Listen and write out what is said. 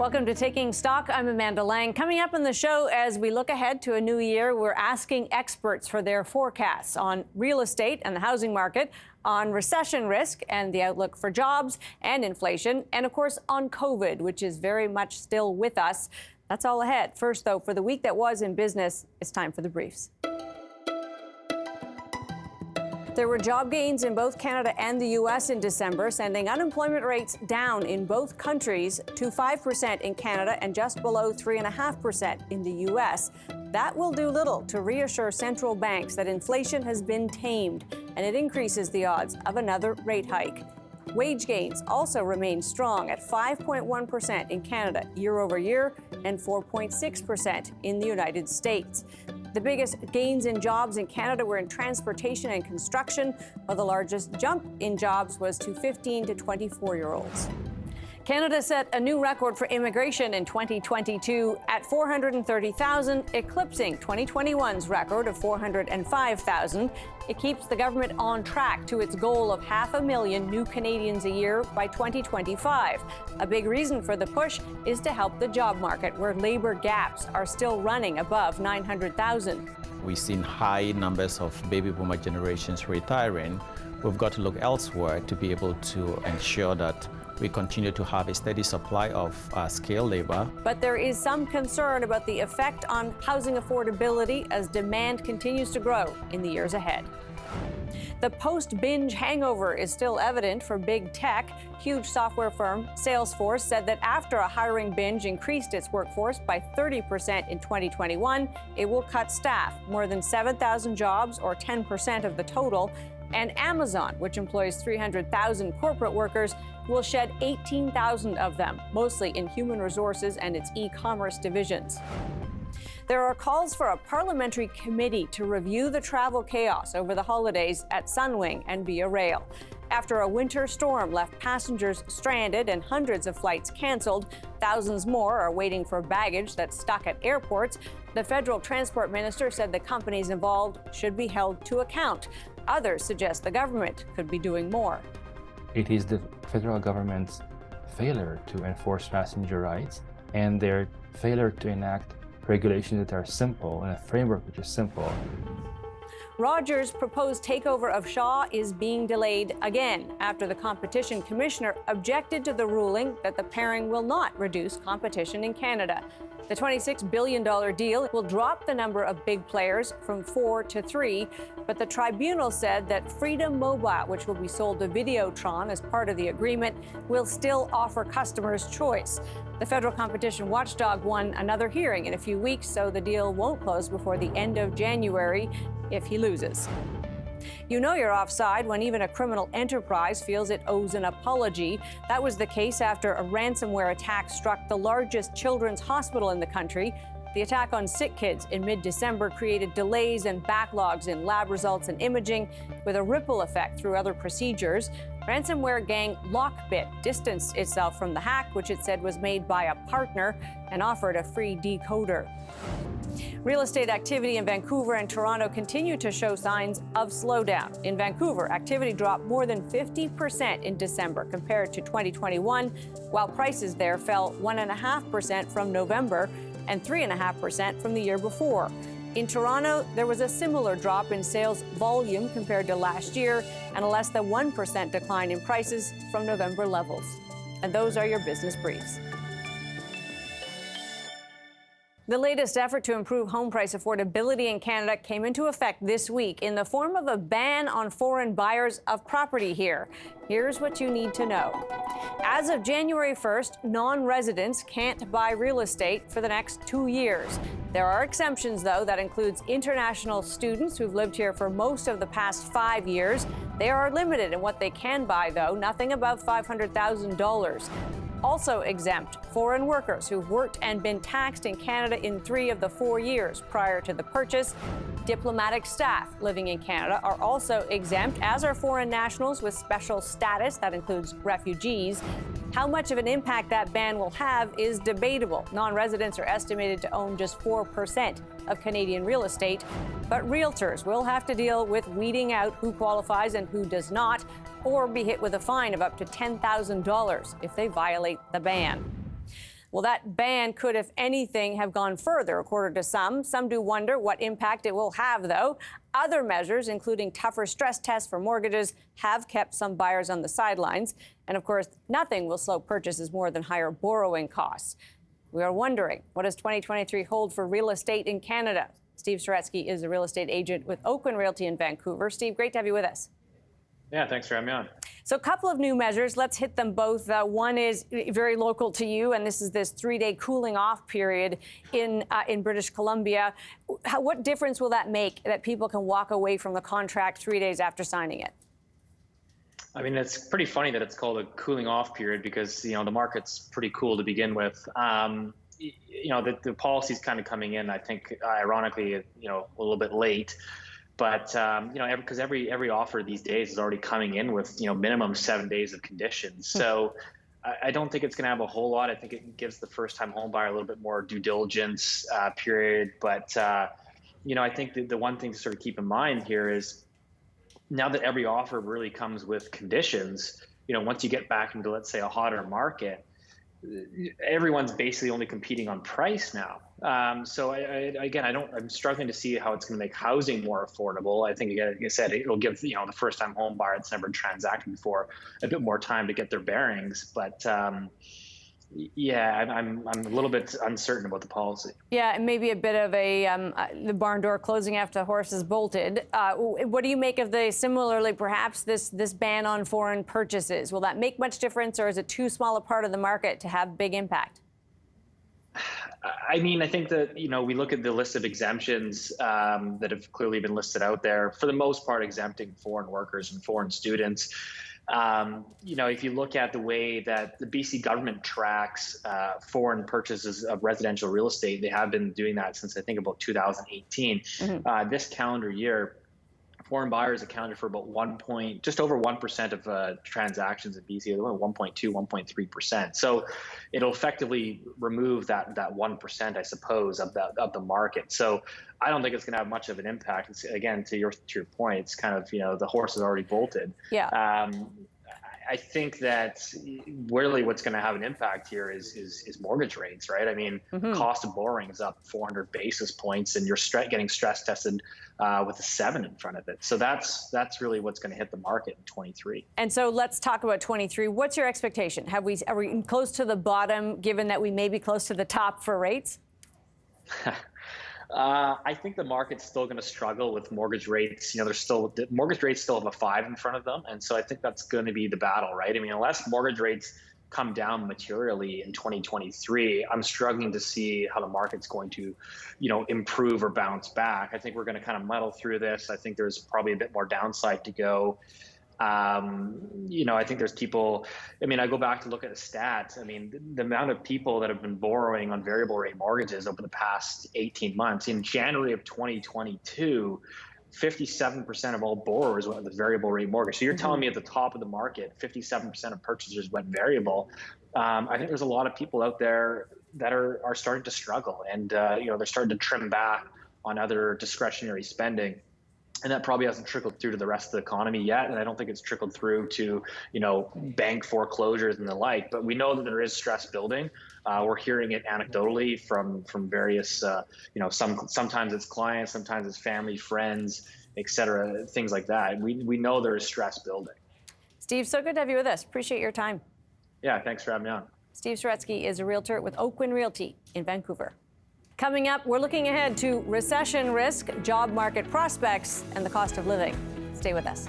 Welcome to Taking Stock. I'm Amanda Lang. Coming up on the show, as we look ahead to a new year, we're asking experts for their forecasts on real estate and the housing market, on recession risk and the outlook for jobs and inflation, and of course on COVID, which is very much still with us. That's all ahead. First, though, for the week that was in business, it's time for the briefs. There were job gains in both Canada and the U.S. in December, sending unemployment rates down in both countries to 5% in Canada and just below 3.5% in the U.S. That will do little to reassure central banks that inflation has been tamed, and it increases the odds of another rate hike. Wage gains also remain strong at 5.1% in Canada year over year and 4.6% in the United States. The biggest gains in jobs in Canada were in transportation and construction, while the largest jump in jobs was to 15 to 24-year-olds. Canada set a new record for immigration in 2022 at 430,000, eclipsing 2021's record of 405,000. It keeps the government on track to its goal of 500,000 new Canadians a year by 2025. A big reason for the push is to help the job market, where labor gaps are still running above 900,000. We've seen high numbers of baby boomer generations retiring. We've got to look elsewhere to be able to ensure that we continue to have a steady supply of skilled labor. But there is some concern about the effect on housing affordability as demand continues to grow in the years ahead. The post-binge hangover is still evident for big tech. Huge software firm Salesforce said that after a hiring binge increased its workforce by 30% in 2021, it will cut staff, more than 7,000 jobs, or 10% of the total. And Amazon, which employs 300,000 corporate workers, will shed 18,000 of them, mostly in human resources and its e-commerce divisions. There are calls for a parliamentary committee to review the travel chaos over the holidays at Sunwing and Via Rail. After a winter storm left passengers stranded and hundreds of flights canceled, thousands more are waiting for baggage that's stuck at airports. The federal transport minister said the companies involved should be held to account. Others suggest the government could be doing more. It is the federal government's failure to enforce passenger rights and their failure to enact regulations that are simple and a framework which is simple. Rogers' proposed takeover of Shaw is being delayed again after the competition commissioner objected to the ruling that the pairing will not reduce competition in Canada. The $26 billion deal will drop the number of big players from 4 to 3, but the tribunal said that Freedom Mobile, which will be sold to Videotron as part of the agreement, will still offer customers choice. The federal competition watchdog won another hearing in a few weeks, so the deal won't close before the end of January if he loses. You know you're offside when even a criminal enterprise feels it owes an apology. That was the case after a ransomware attack struck the largest children's hospital in the country. The attack on sick kids in mid-December created delays and backlogs in lab results and imaging, with a ripple effect through other procedures. Ransomware gang Lockbit distanced itself from the hack, which it said was made by a partner, and offered a free decoder. Real estate activity in Vancouver and Toronto continue to show signs of slowdown. In Vancouver, activity dropped more than 50% in December compared to 2021, while prices there fell 1.5% from November and 3.5% from the year before. In Toronto, there was a similar drop in sales volume compared to last year and a less than 1% decline in prices from November levels. And those are your business briefs. The latest effort to improve home price affordability in Canada came into effect this week in the form of a ban on foreign buyers of property here. Here's what you need to know. As of January 1st, non-residents can't buy real estate for the next 2 years. There are exemptions, though. That includes international students who've lived here for most of the past 5 years. They are limited in what they can buy, though, nothing above $500,000. Also exempt, foreign workers who've worked and been taxed in Canada in 3 of the 4 years prior to the purchase. Diplomatic staff living in Canada are also exempt, as are foreign nationals with special status. That includes refugees. How much of an impact that ban will have is debatable. Non-residents are estimated to own just 4% of Canadian real estate, but realtors will have to deal with weeding out who qualifies and who does not, or be hit with a fine of up to $10,000 if they violate the ban. Well, that ban could, if anything, have gone further, according to some. Some do wonder what impact it will have, though. Other measures, including tougher stress tests for mortgages, have kept some buyers on the sidelines. And of course, nothing will slow purchases more than higher borrowing costs. We are wondering, what does 2023 hold for real estate in Canada? Steve Saretsky is a real estate agent with Oakwyn Realty in Vancouver. Steve, great to have you with us. Yeah, thanks for having me on. So a couple of new measures. Let's hit them both. One is very local to you, and this is this 3-day cooling off period in British Columbia. What difference will that make that people can walk away from the contract 3 days after signing it? I mean, it's pretty funny that it's called a cooling off period because, the market's pretty cool to begin with. The policy's kind of coming in, I think, ironically, a little bit late. But, because every offer these days is already coming in with, minimum 7 days of conditions. So I don't think it's going to have a whole lot. I think it gives the first-time home buyer a little bit more due diligence period. But, I think the one thing to sort of keep in mind here is now that every offer really comes with conditions, once you get back into, let's say, a hotter market, everyone's basically only competing on price now. So I'm struggling to see how it's going to make housing more affordable. I think, again, like I said, it'll give the first-time home buyer that's never transacted before a bit more time to get their bearings. But I'm a little bit uncertain about the policy. Yeah, and maybe a bit of the barn door closing after the horse is bolted. What do you make of similarly, perhaps this ban on foreign purchases? Will that make much difference, or is it too small a part of the market to have big impact? I mean, I think that, we look at the list of exemptions that have clearly been listed out there, for the most part exempting foreign workers and foreign students. If you look at the way that the BC government tracks foreign purchases of residential real estate, they have been doing that since, I think, about 2018. This calendar year, foreign buyers accounted for about just over 1% of transactions in BC, 1.2, 1.3%. So it'll effectively remove that 1%, I suppose, of the market. So I don't think it's going to have much of an impact. It's, again, to your point, it's kind of, the horse is already bolted. Yeah. I think that really what's going to have an impact here is mortgage rates, right? I mean, cost of borrowing is up 400 basis points, and you're getting stress tested with a 7 in front of it. So that's really what's going to hit the market in 23. And so let's talk about 23. What's your expectation? Are we close to the bottom, given that we may be close to the top for rates? I think the market's still going to struggle with mortgage rates. Mortgage rates still have a 5 in front of them. And so I think that's going to be the battle, right? I mean, unless mortgage rates come down materially in 2023, I'm struggling to see how the market's going to, improve or bounce back. I think we're going to kind of muddle through this. I think there's probably a bit more downside to go. I think there's people, I go back to look at the stats. The amount of people that have been borrowing on variable rate mortgages over the past 18 months, in January of 2022, 57% of all borrowers went with a variable rate mortgage. So you're telling me at the top of the market, 57% of purchasers went variable. I think there's a lot of people out there that are starting to struggle, and they're starting to trim back on other discretionary spending. And that probably hasn't trickled through to the rest of the economy yet. And I don't think it's trickled through to, bank foreclosures and the like. But we know that there is stress building. We're hearing it anecdotally from various, sometimes it's clients, sometimes it's family, friends, et cetera, things like that. We know there is stress building. Steve, so good to have you with us. Appreciate your time. Yeah, thanks for having me on. Steve Saretsky is a realtor with Oakwyn Realty in Vancouver. Coming up, we're looking ahead to recession risk, job market prospects, and the cost of living. Stay with us.